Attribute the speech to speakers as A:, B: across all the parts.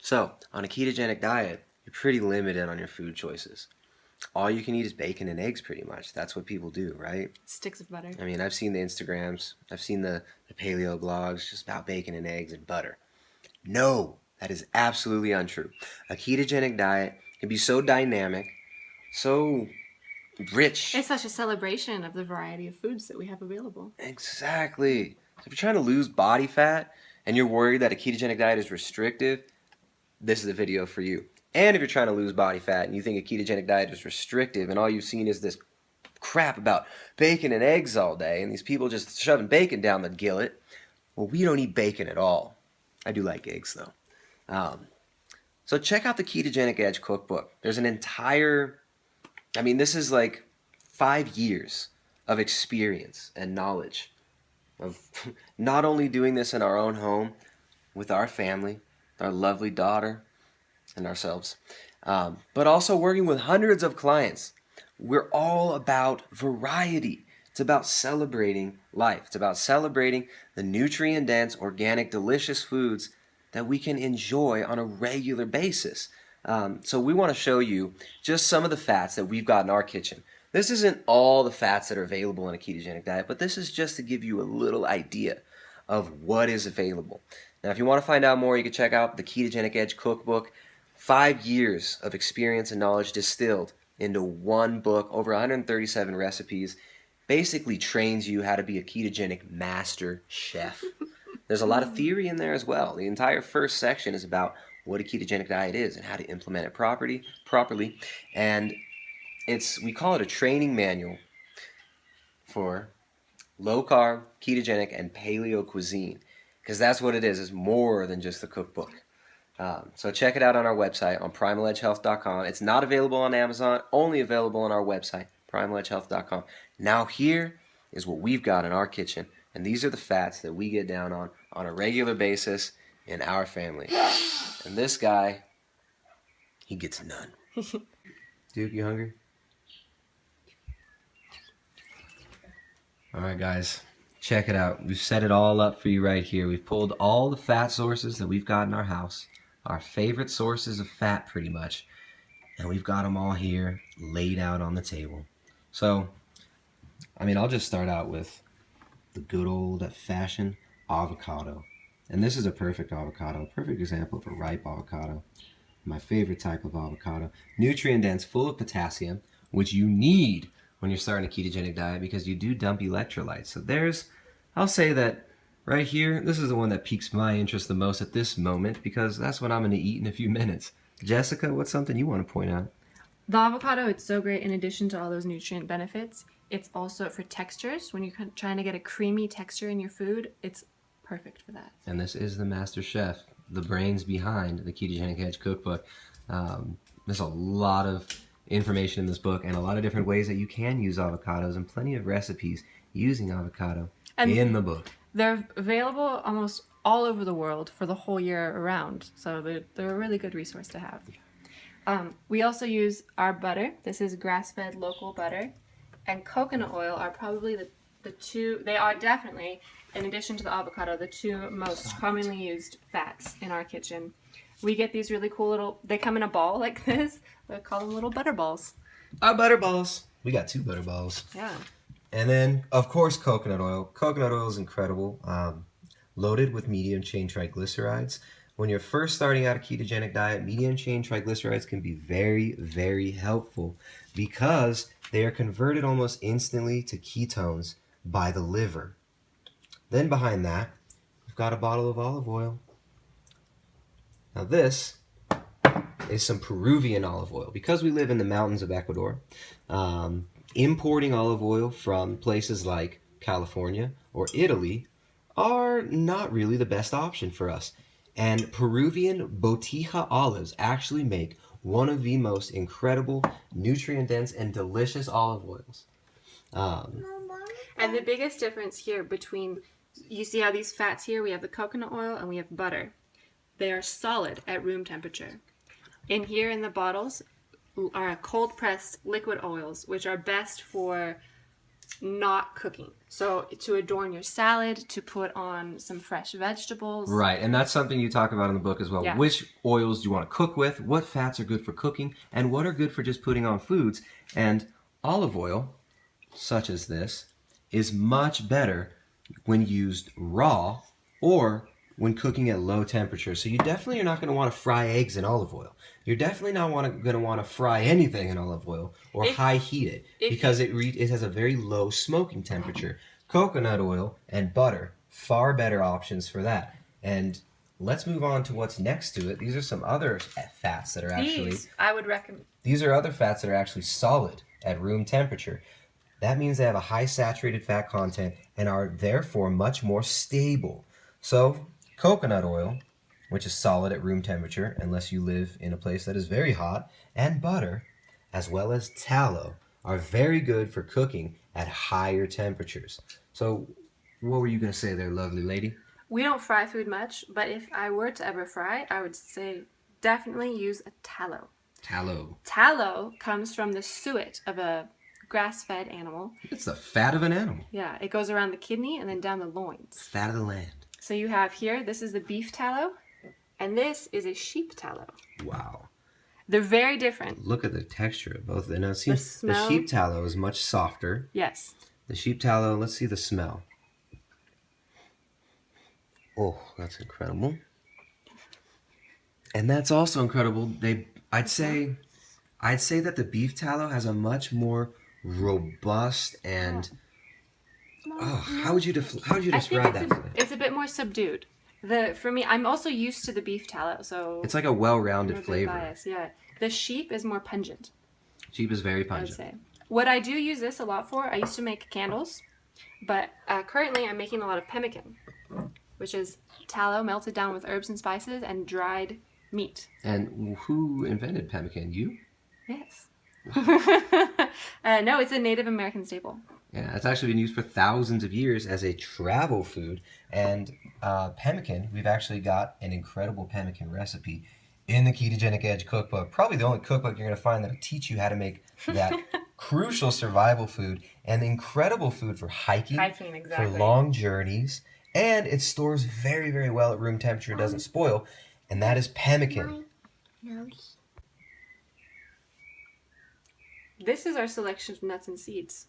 A: So, on a ketogenic diet, you're pretty limited on your food choices. All you can eat is bacon and eggs pretty much. That's what people do, right?
B: Sticks of butter.
A: I mean, I've seen the Instagrams, I've seen the paleo blogs just about bacon and eggs and butter. No, that is absolutely untrue. A ketogenic diet can be so dynamic, so rich.
B: It's such a celebration of the variety of foods that we have available.
A: Exactly. So if you're trying to lose body fat and you're worried that a ketogenic diet is restrictive, this is the video for you. And if you're trying to lose body fat and you think a ketogenic diet is restrictive and all you've seen is this crap about bacon and eggs all day and these people just shoving bacon down the gillet, well, we don't eat bacon at all. I do like eggs though. So check out the Ketogenic Edge Cookbook. There's an entire, this is like 5 years of experience and knowledge of not only doing this in our own home with our family, our lovely daughter, and ourselves, but also working with hundreds of clients. We're all about variety. It's about celebrating life. It's about celebrating the nutrient-dense, organic, delicious foods that we can enjoy on a regular basis. So we want to show you just some of the fats that we've got in our kitchen. This isn't all the fats that are available in a ketogenic diet, but this is just to give you a little idea of what is available. Now, if you want to find out more, you can check out the Ketogenic Edge Cookbook. 5 years of experience and knowledge distilled into one book, over 137 recipes, basically trains you how to be a ketogenic master chef. There's a lot of theory in there as well. The entire first section is about what a ketogenic diet is and how to implement it properly. And we call it a training manual for low-carb, ketogenic, and paleo cuisine, because that's what it is. It's more than just a cookbook. So check it out on our website, on primaledgehealth.com. It's not available on Amazon, only available on our website, primaledgehealth.com. Now here is what we've got in our kitchen, and these are the fats that we get down on a regular basis in our family. And this guy, he gets none. Duke, you hungry? All right, guys, check it out. We've set it all up for you right here. We've pulled all the fat sources that we've got in our house, our favorite sources of fat pretty much, and we've got them all here laid out on the table. So, I'll just start out with the good old-fashioned avocado. And this is a perfect avocado, a perfect example of a ripe avocado. My favorite type of avocado. Nutrient-dense, full of potassium, which you need when you're starting a ketogenic diet because you do dump electrolytes. So I'll say that right here, this is the one that piques my interest the most at this moment because that's what I'm going to eat in a few minutes. Jessica, what's something you want to point out?
B: The avocado, it's so great in addition to all those nutrient benefits. It's also for textures. When you're trying to get a creamy texture in your food, it's perfect for that.
A: And this is the master chef, the brains behind the Ketogenic Edge Cookbook. There's a lot of information in this book and a lot of different ways that you can use avocados and plenty of recipes using avocado in the book.
B: They're available almost all over the world for the whole year around. So they're a really good resource to have. We also use our butter. This is grass-fed local butter. And coconut oil are probably the two, they are definitely, in addition to the avocado, the two most commonly used fats in our kitchen. We get these really cool they come in a ball like this. We call them little butter balls.
A: Our butter balls. We got 2 butter balls.
B: Yeah.
A: And then, of course, coconut oil. Coconut oil is incredible. Loaded with medium-chain triglycerides. When you're first starting out a ketogenic diet, medium-chain triglycerides can be very, very helpful because they are converted almost instantly to ketones by the liver. Then behind that, we've got a bottle of olive oil. Now this is some Peruvian olive oil. Because we live in the mountains of Ecuador, importing olive oil from places like California or Italy are not really the best option for us. And Peruvian botija olives actually make one of the most incredible, nutrient-dense, and delicious olive oils.
B: And the biggest difference here between, you see how these fats here, we have the coconut oil and we have butter. They are solid at room temperature. In here in the bottles are cold-pressed liquid oils, which are best for not cooking. So to adorn your salad, to put on some fresh vegetables.
A: Right, and that's something you talk about in the book as well.
B: Yeah.
A: Which oils do you want to cook with? What fats are good for cooking? And what are good for just putting on foods? And olive oil, such as this, is much better when used raw or when cooking at low temperature. So you definitely are not going to want to fry eggs in olive oil. You're definitely not going to want to fry anything in olive oil or high heat it because it has a very low smoking temperature. Coconut oil and butter, far better options for that. And let's move on to what's next to it. These are some other fats that are actually...
B: I would recommend.
A: These are other fats that are actually solid at room temperature. That means they have a high saturated fat content and are therefore much more stable. So coconut oil, which is solid at room temperature unless you live in a place that is very hot, and butter, as well as tallow, are very good for cooking at higher temperatures. So what were you going to say there, lovely lady?
B: We don't fry food much, but if I were to ever fry, I would say definitely use a tallow.
A: Tallow.
B: Tallow comes from the suet of a grass-fed animal.
A: It's the fat of an animal.
B: Yeah, it goes around the kidney and then down the loins.
A: Fat of the land.
B: So you have here, this is the beef tallow, and this is a sheep tallow.
A: Wow.
B: They're very different.
A: Look at the texture of both. Now, it seems the
B: smell.
A: sheep tallow is much softer.
B: Yes.
A: The sheep tallow, let's see the smell. Oh, that's incredible. And that's also incredible. I'd say that the beef tallow has a much more robust and how would you describe that?
B: It's a bit more subdued. For me, I'm also used to the beef tallow, so
A: it's like a well-rounded flavor.
B: Bias, yeah. The sheep is more pungent.
A: Sheep is very
B: I would
A: pungent.
B: say. What I do use this a lot for, I used to make candles, but currently I'm making a lot of pemmican, which is tallow melted down with herbs and spices and dried meat.
A: And who invented pemmican? You?
B: Yes. No, it's a Native American staple.
A: Yeah, it's actually been used for thousands of years as a travel food. And pemmican, we've actually got an incredible pemmican recipe in the Ketogenic Edge cookbook. Probably the only cookbook you're going to find that'll teach you how to make that crucial survival food and incredible food for hiking
B: Exactly.
A: for long journeys. And it stores very, very well at room temperature. It doesn't spoil. And that is pemmican.
B: This is our selection of nuts and seeds.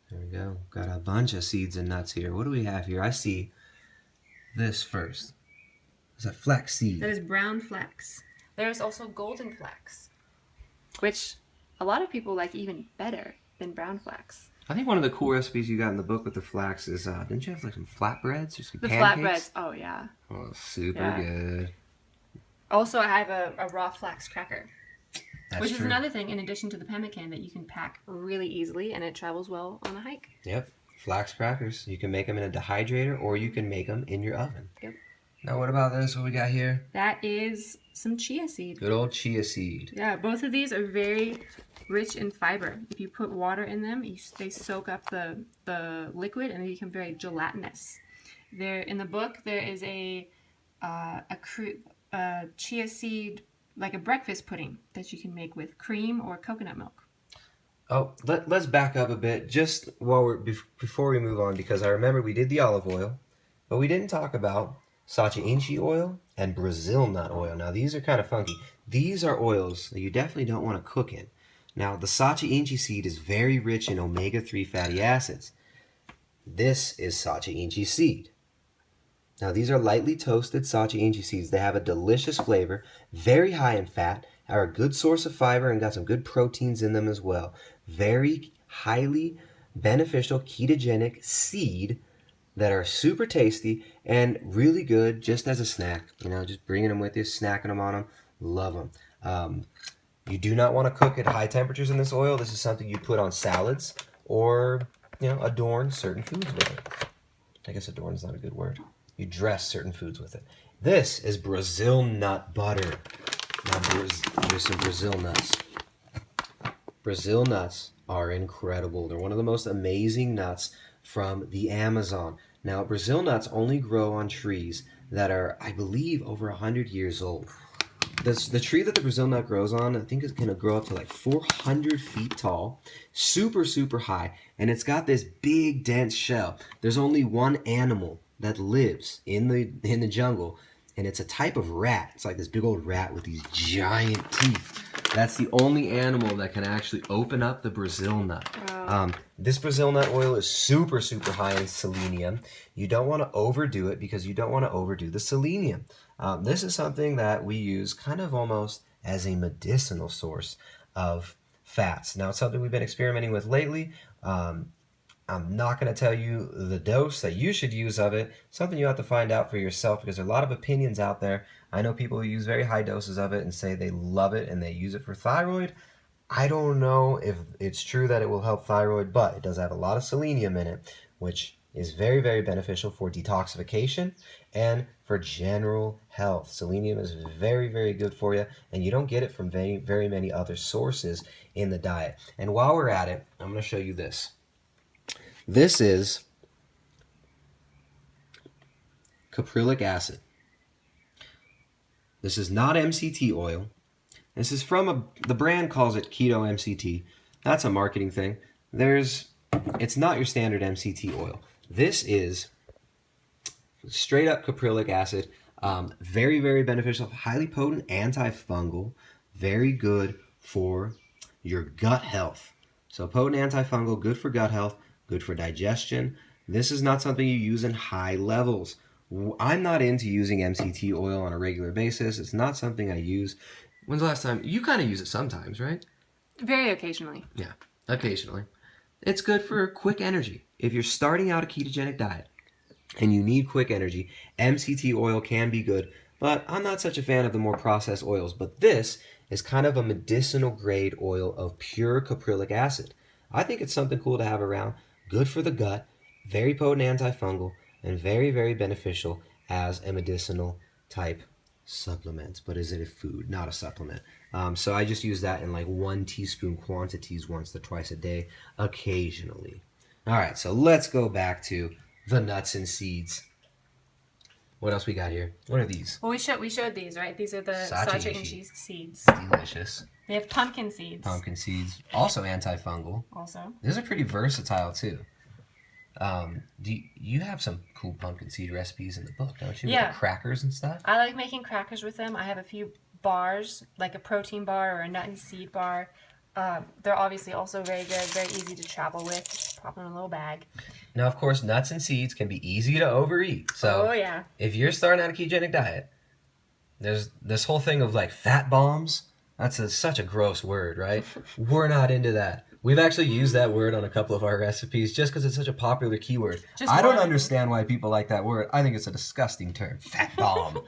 A: There we go. Got a bunch of seeds and nuts here. What do we have here? I see this first. Is that flax seed?
B: That is brown flax. There's also golden flax, which a lot of people like even better than brown flax.
A: I think one of the cool recipes you got in the book with the flax is, didn't you have like some flatbreads or some
B: The
A: pancakes?
B: flatbreads, oh yeah.
A: Oh, super
B: Yeah.
A: good.
B: Also, I have a raw flax cracker,
A: That's
B: which is
A: true.
B: another thing in addition to the pemmican that you can pack really easily and it travels well on a hike.
A: Yep. Flax crackers. You can make them in a dehydrator or you can make them in your oven.
B: Yep.
A: Now, what about this? What we got here?
B: That is some chia seed.
A: Good old chia seed.
B: Yeah, both of these are very rich in fiber. If you put water in them, they soak up the liquid and they become very gelatinous. In the book, there is a chia seed, like a breakfast pudding that you can make with cream or coconut milk.
A: Oh, let's back up a bit just before we move on, because I remember we did the olive oil, but we didn't talk about sacha inchi oil and Brazil nut oil. Now, these are kind of funky. These are oils that you definitely don't want to cook in. Now, the sacha inchi seed is very rich in omega-3 fatty acids. This is sacha inchi seed. Now, these are lightly toasted sacha inchi seeds. They have a delicious flavor, very high in fat, are a good source of fiber, and got some good proteins in them as well. Very highly beneficial ketogenic seed that are super tasty and really good just as a snack. You know, just bringing them with you, snacking them on them. Love them. You do not want to cook at high temperatures in this oil. This is something you put on salads or, adorn certain foods with it. I guess adorn is not a good word. You dress certain foods with it. This is Brazil nut butter. Now, here's some Brazil nuts. Brazil nuts are incredible. They're one of the most amazing nuts from the Amazon. Now, Brazil nuts only grow on trees that are, I believe, over 100 years old. the tree that the Brazil nut grows on, I think it's gonna grow up to like 400 feet tall, super, super high, and it's got this big, dense shell. There's only one animal that lives in the jungle, and it's a type of rat. It's like this big old rat with these giant teeth. That's the only animal that can actually open up the Brazil nut.
B: Wow.
A: This Brazil nut oil is super, super high in selenium. You don't want to overdo it because you don't want to overdo the selenium. This is something that we use kind of almost as a medicinal source of fats. Now, it's something we've been experimenting with lately. I'm not going to tell you the dose that you should use of it. Something you have to find out for yourself because there are a lot of opinions out there. I know people who use very high doses of it and say they love it and they use it for thyroid. I don't know if it's true that it will help thyroid, but it does have a lot of selenium in it, which is very, very beneficial for detoxification and for general health. Selenium is very, very good for you, and you don't get it from very, very many other sources in the diet. And while we're at it, I'm going to show you this. This is caprylic acid. This is not MCT oil. This is from the brand calls it Keto MCT. That's a marketing thing. It's not your standard MCT oil. This is straight up caprylic acid. Very, very beneficial, highly potent antifungal, very good for your gut health. So potent antifungal, good for gut health, good for digestion. This is not something you use in high levels. I'm not into using MCT oil on a regular basis. It's not something I use. When's the last time? You kind of use it sometimes, right?
B: Very occasionally.
A: Yeah, occasionally. It's good for quick energy. If you're starting out a ketogenic diet and you need quick energy, MCT oil can be good, but I'm not such a fan of the more processed oils. But this is kind of a medicinal grade oil of pure caprylic acid. I think it's something cool to have around. Good for the gut, very potent antifungal, and very, very beneficial as a medicinal type supplement. But is it a food? Not a supplement. So I just use that in like 1 teaspoon quantities once to twice a day, occasionally. All right, so let's go back to the nuts and seeds. What else we got here? What are these?
B: Well, we showed these, right? These are the
A: Sachi
B: sachi seeds.
A: Delicious.
B: We have pumpkin seeds.
A: Pumpkin seeds, also antifungal.
B: Also.
A: These are pretty versatile too. You have some cool pumpkin seed recipes in the book, don't you?
B: Yeah.
A: With the crackers and stuff.
B: I like making crackers with them. I have a few bars, like a protein bar or a nut and seed bar. They're obviously also very good, very easy to travel with. Pop them in a little bag.
A: Now, of course, nuts and seeds can be easy to overeat. So
B: Oh, yeah.
A: if you're starting out a ketogenic diet, there's this whole thing of like fat bombs. That's such a gross word, right? We're not into that. We've actually used that word on a couple of our recipes just because it's such a popular keyword. I don't understand why people like that word. I think it's a disgusting term, fat bomb.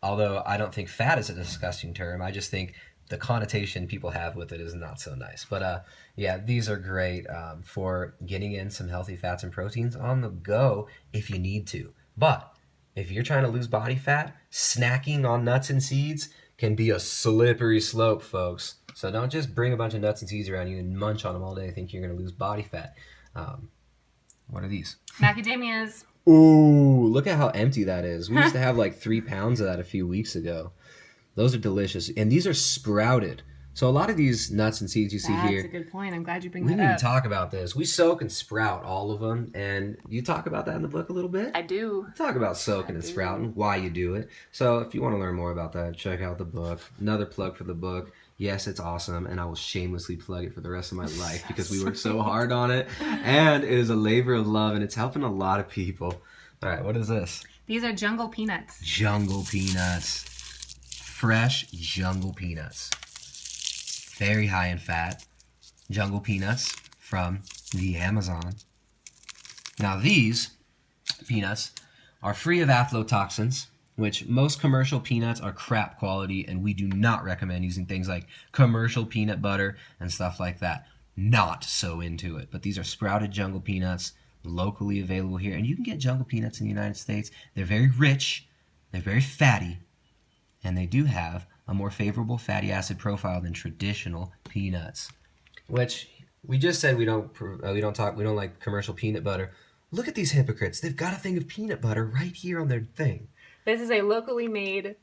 A: Although I don't think fat is a disgusting term. I just think the connotation people have with it is not so nice. But yeah, these are great for getting in some healthy fats and proteins on the go if you need to. But if you're trying to lose body fat, snacking on nuts and seeds can be a slippery slope, folks. So don't just bring a bunch of nuts and seeds around you and munch on them all day thinking you're going to lose body fat. What are these?
B: Macadamias.
A: Ooh, look at how empty that is. We used to have like 3 pounds of that a few weeks ago. Those are delicious. And these are sprouted. So a lot of these nuts and seeds you see here.
B: That's a good point. I'm glad you bring
A: We
B: that
A: need
B: up.
A: to talk about this. We soak and sprout all of them. And you talk about that in the book a little bit?
B: I do.
A: Talk about soaking and sprouting, why you do it. So if you want to learn more about that, check out the book. Another plug for the book. Yes, it's awesome, and I will shamelessly plug it for the rest of my life because we worked so hard on it, and it is a labor of love, and it's helping a lot of people. All right, what is this?
B: These are jungle peanuts.
A: Jungle peanuts. Fresh jungle peanuts. Very high in fat. Jungle peanuts from the Amazon. Now these peanuts are free of aflatoxins, which most commercial peanuts are crap quality, and we do not recommend using things like commercial peanut butter and stuff like that. Not so into it. But these are sprouted jungle peanuts, locally available here. And you can get jungle peanuts in the United States. They're very rich, they're very fatty, and they do have a more favorable fatty acid profile than traditional peanuts. Which we just said we don't like commercial peanut butter. Look at these hypocrites. They've got a thing of peanut butter right here on their thing.
B: This is a locally made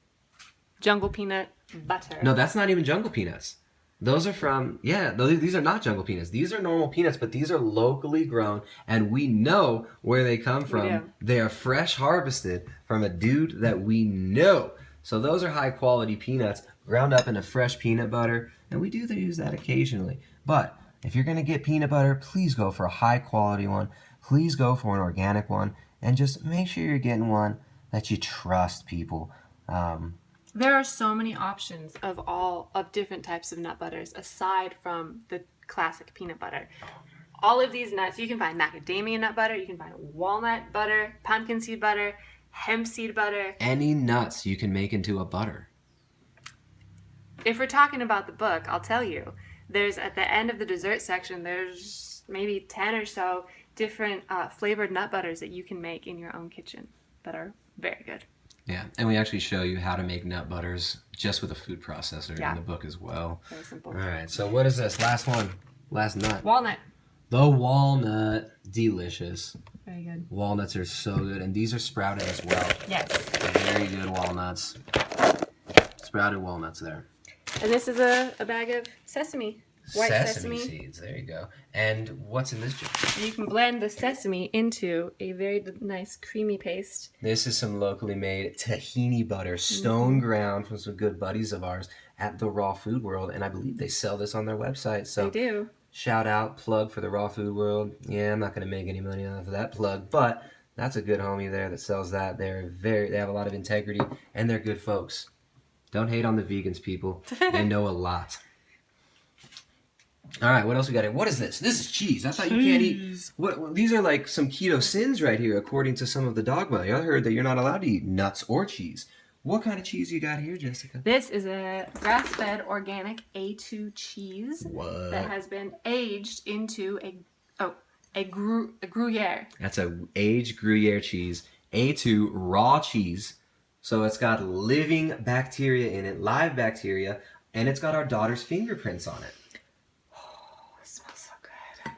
B: jungle peanut butter.
A: No, that's not even jungle peanuts. Those are from, these are not jungle peanuts. These are normal peanuts, but these are locally grown, and we know where they come from. They are fresh harvested from a dude that we know. So those are high quality peanuts ground up into fresh peanut butter, and we do use that occasionally. But if you're going to get peanut butter, please go for a high quality one. Please go for an organic one, and just make sure you're getting one that you trust, people.
B: There are so many options of different types of nut butters aside from the classic peanut butter. All of these nuts, you can find macadamia nut butter, you can find walnut butter, pumpkin seed butter, hemp seed butter.
A: Any nuts you can make into a butter.
B: If we're talking about the book, I'll tell you, there's at the end of the dessert section, there's maybe 10 or so different flavored nut butters that you can make in your own kitchen that are very good.
A: Yeah, and we actually show you how to make nut butters just with a food processor in the book as well.
B: Very simple.
A: All right, so what is this? Last one. Last nut.
B: Walnut.
A: The walnut. Delicious.
B: Very good.
A: Walnuts are so good, and these are sprouted as well.
B: Yes.
A: Very good walnuts. Sprouted walnuts there.
B: And this is a bag of sesame. White
A: Sesame seeds. There you go. And what's in this jar?
B: You can blend the sesame into a very nice creamy paste.
A: This is some locally made tahini butter, stone ground from some good buddies of ours at the Raw Food World, and I believe they sell this on their website. So
B: they do.
A: Shout out, plug for the Raw Food World. Yeah, I'm not going to make any money off of that plug, but that's a good homie there that sells that. They have a lot of integrity, and they're good folks. Don't hate on the vegans, people. They know a lot. All right, what else we got here? What is this? This is cheese. I thought you can't eat. What? These are like some keto sins right here, according to some of the dogma. I heard that you're not allowed to eat nuts or cheese. What kind of cheese you got here, Jessica?
B: This is a grass-fed organic A2 cheese that has been aged into a Gruyere.
A: That's a aged Gruyere cheese. A2 raw cheese. So it's got living bacteria in it, live bacteria, and it's got our daughter's fingerprints on it.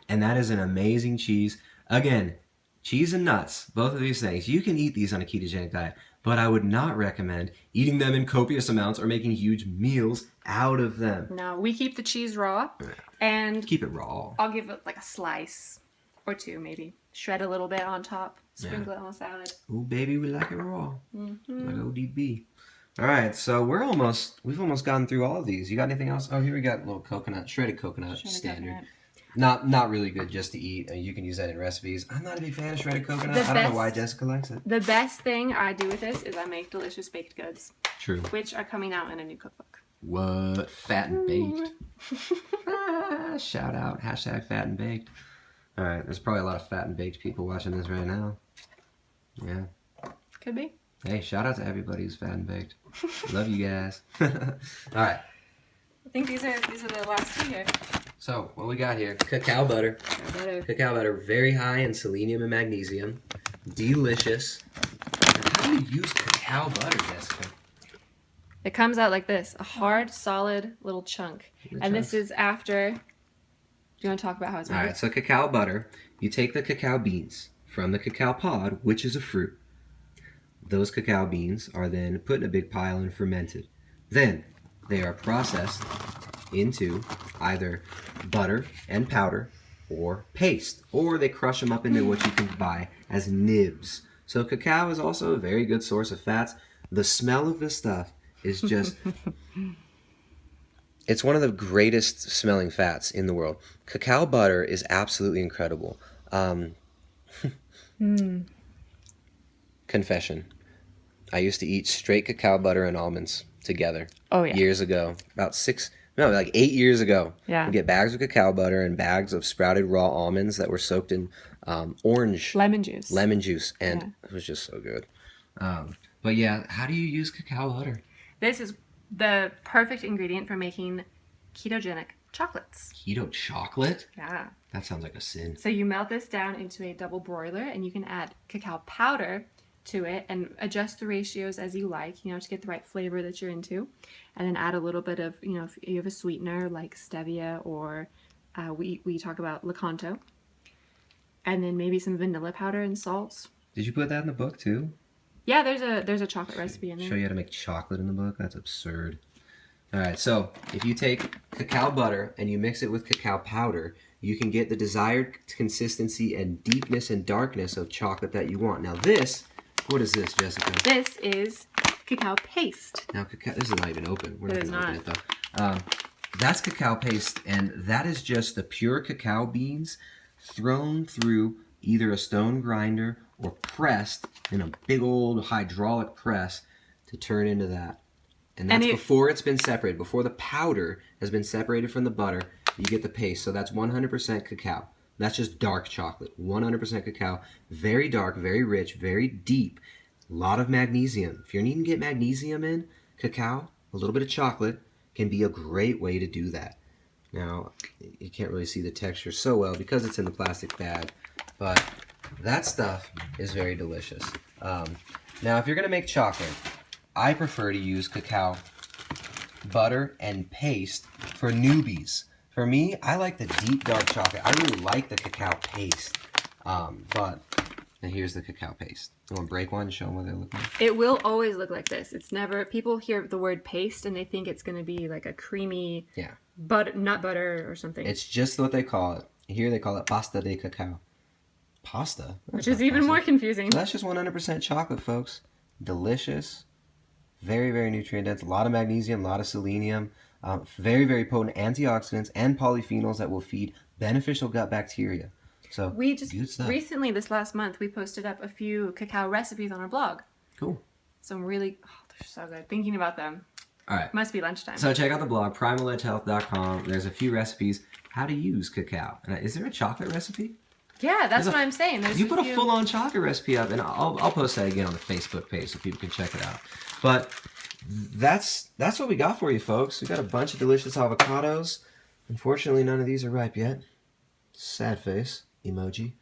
A: And that is an amazing cheese. Again, cheese and nuts, both of these things, you can eat these on a ketogenic diet, but I would not recommend eating them in copious amounts or making huge meals out of them.
B: No, we keep the cheese raw, and
A: keep it raw.
B: I'll give it like a slice or two, maybe. Shred a little bit on top, sprinkle it on a salad.
A: Ooh, baby, we like it raw. Like ODB. All right, so we've almost gotten through all of these. You got anything else? Oh, here we got a little coconut, shredded coconut, standard. Coconut. Not really good just to eat. You can use that in recipes. I'm not a big fan of shredded coconut. I don't know why Jessica likes it.
B: The best thing I do with this is I make delicious baked goods.
A: True.
B: Which are coming out in a new cookbook.
A: What? Fat and baked. Shout out. # fat and baked. All right. There's probably a lot of fat and baked people watching this right now. Yeah.
B: Could be.
A: Hey, shout out to everybody who's fat and baked. Love you guys. All right.
B: I think these are the last two here.
A: So, what we got here? Cacao butter. Cacao butter, very high in selenium and magnesium. Delicious. How do you use cacao butter, Jessica?
B: It comes out like this, a hard, solid little chunk. And this is after... Do you want to talk about how it's made?
A: All right, so cacao butter, you take the cacao beans from the cacao pod, which is a fruit. Those cacao beans are then put in a big pile and fermented. Then they are processed into either butter and powder or paste, or they crush them up into what you can buy as nibs. So cacao is also a very good source of fats. The smell of this stuff is just it's one of the greatest smelling fats in the world. Cacao butter is absolutely incredible. Confession, I used to eat straight cacao butter and almonds together.
B: Oh yeah.
A: Years ago, like 8 years ago.
B: Yeah.
A: We'd get bags of cacao butter and bags of sprouted raw almonds that were soaked in lemon juice, and it was just so good. But yeah, how do you use cacao butter?
B: This is the perfect ingredient for making ketogenic chocolates.
A: Keto chocolate?
B: Yeah.
A: That sounds like a sin.
B: So you melt this down into a double broiler, and you can add cacao powder to it and adjust the ratios as you like, to get the right flavor that you're into. And then add a little bit of, if you have a sweetener like stevia or we talk about Lakanto. And then maybe some vanilla powder and salt.
A: Did you put that in the book too?
B: Yeah, there's a chocolate recipe in there.
A: Show you how to make chocolate in the book? That's absurd. All right, so if you take cacao butter and you mix it with cacao powder, you can get the desired consistency and deepness and darkness of chocolate that you want. Now this, what is this, Jessica?
B: This is cacao paste.
A: Now cacao, this is not even open. We're not
B: It is
A: going to open
B: not.
A: it though. That's cacao paste, and that is just the pure cacao beans thrown through either a stone grinder or pressed in a big old hydraulic press to turn into that. And that's before it's been separated. Before the powder has been separated from the butter, you get the paste. So that's 100% cacao. That's just dark chocolate. 100% cacao. Very dark, very rich, very deep. A lot of magnesium. If you're needing to get magnesium in, cacao, a little bit of chocolate, can be a great way to do that. Now, you can't really see the texture so well because it's in the plastic bag, but that stuff is very delicious. Now, if you're going to make chocolate, I prefer to use cacao butter and paste for newbies. For me, I like the deep dark chocolate. I really like the cacao paste. But and here's the cacao paste. You want to break one and show them what they look like?
B: It will always look like this. It's never, people hear the word paste and they think it's going to be like a creamy nut butter or something.
A: It's just what they call it. Here they call it pasta de cacao. Pasta?
B: Which is even more confusing.
A: So that's just 100% chocolate, folks. Delicious. Very, very nutrient dense. A lot of magnesium, a lot of selenium. Very, very potent antioxidants and polyphenols that will feed beneficial gut bacteria. So
B: we just
A: good stuff.
B: Recently, this last month, we posted up a few cacao recipes on our blog.
A: Cool.
B: Some really, they're so good. Thinking about them.
A: All right.
B: Must be lunchtime.
A: So check out the blog, primaledgehealth.com. There's a few recipes how to use cacao. And is there a chocolate recipe?
B: Yeah, that's what I'm saying.
A: You put a full-on chocolate recipe up, and I'll post that again on the Facebook page so people can check it out. But that's what we got for you, folks. We got a bunch of delicious avocados. Unfortunately, none of these are ripe yet. Sad face emoji.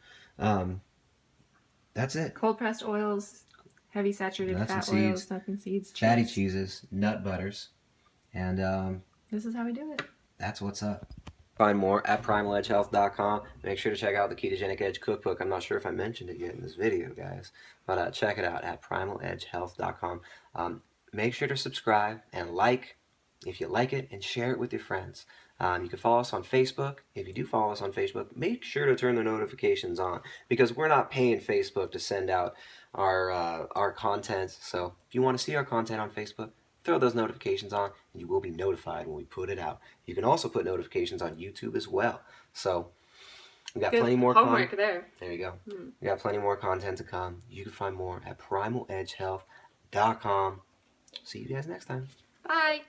A: That's it.
B: Cold-pressed oils, heavy saturated fat oils, nuts and seeds,
A: fatty cheeses, nut butters, and
B: this is how we do it.
A: That's what's up. Find more at primaledgehealth.com. Make sure to check out the Ketogenic Edge Cookbook. I'm not sure if I mentioned it yet in this video, guys, but check it out at primaledgehealth.com. Make sure to subscribe and like if you like it, and share it with your friends. You can follow us on Facebook. If you do follow us on Facebook, make sure to turn the notifications on, because we're not paying Facebook to send out our content. So if you want to see our content on Facebook, throw those notifications on, and you will be notified when we put it out. You can also put notifications on YouTube as well. So we got plenty more
B: homework there.
A: There you go. We got plenty more content to come. You can find more at primaledgehealth.com. See you guys next time.
B: Bye.